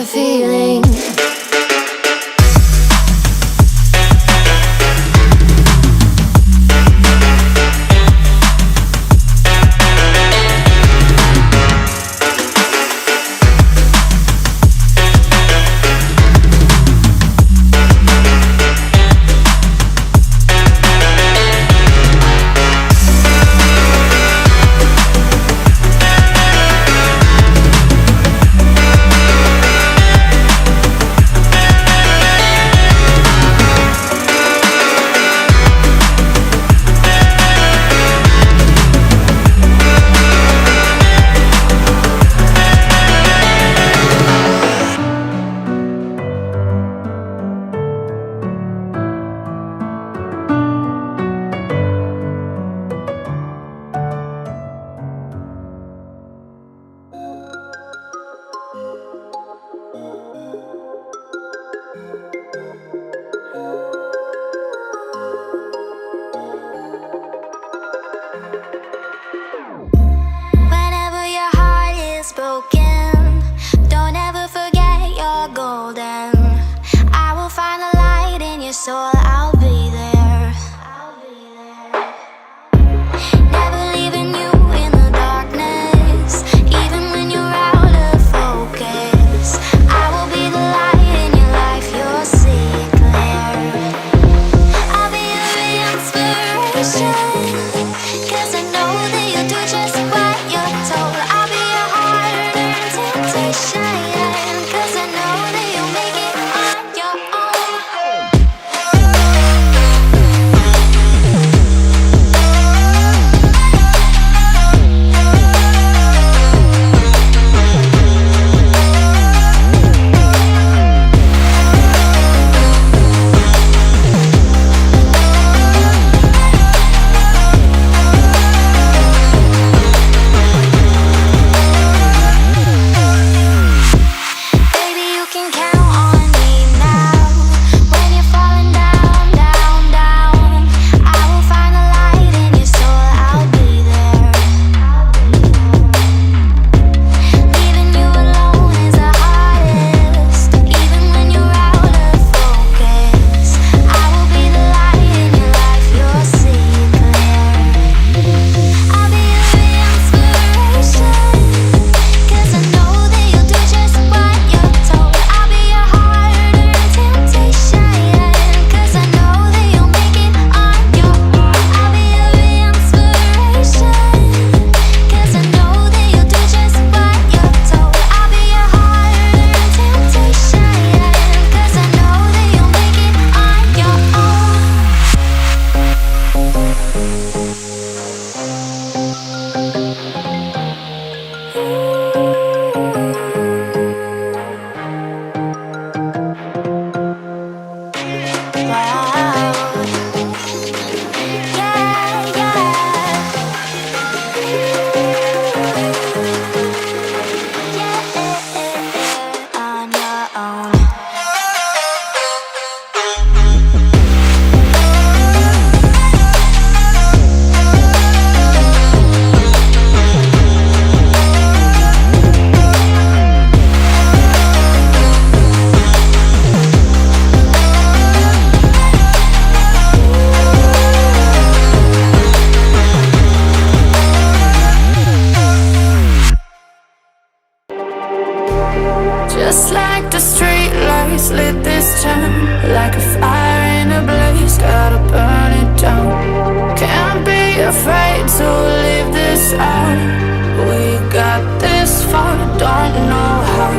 the feeling. Whenever your heart is broken, don't ever forget you're golden. I will find the light in your soul, I'll be there. Never leaving you in the darkness, even when you're out of focus. I will be the light in your life, you'll see it clear. I'll be your inspiration, 'cause I know that you'll do just what you're told. I'll be your hard-earned temptation, 'cause I know that you'll make it on your own. Baby, you can count on me now. When you're falling down, down, down, I will find the light in your soul, I'll be there. Leaving you alone is the hardest, even when you're out of focus. I will be the light in your life, you'll see it clear. I'll be your inspiration, 'cause I know that you'll do just what you're told. I'll be your hard-earned temptation, 'cause I know that you'll make it on your own. I'll be your inspiration, 'cause I know that you'll do just what you're told. I'll be your hard-earned temptation, 'cause I know that you'll make it on your own. Wow. Yeah, yeah. On your own. Just like the street lights lit this town, like a fire in a blaze, gotta burn it down. Can't be afraid to leave this out. We got this far, don't know how.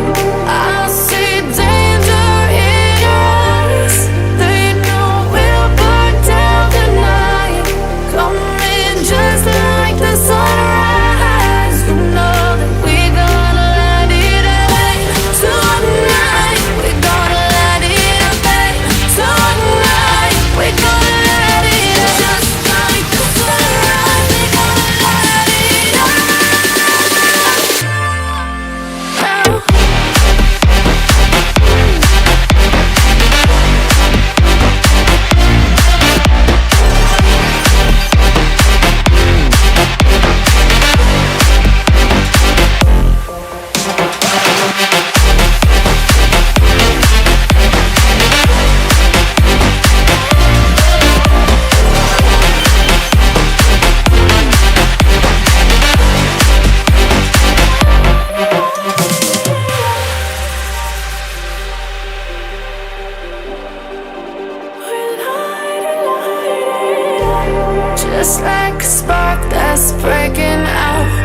I see danger in us, they know we'll burn down the night. Coming just like the sunrise, you know that we gonna let it out. Tonight, we gonna let it out. Tonight, we gonna let it out. Just like the sunrise, we gonna let it out. just like a spark that's breaking out.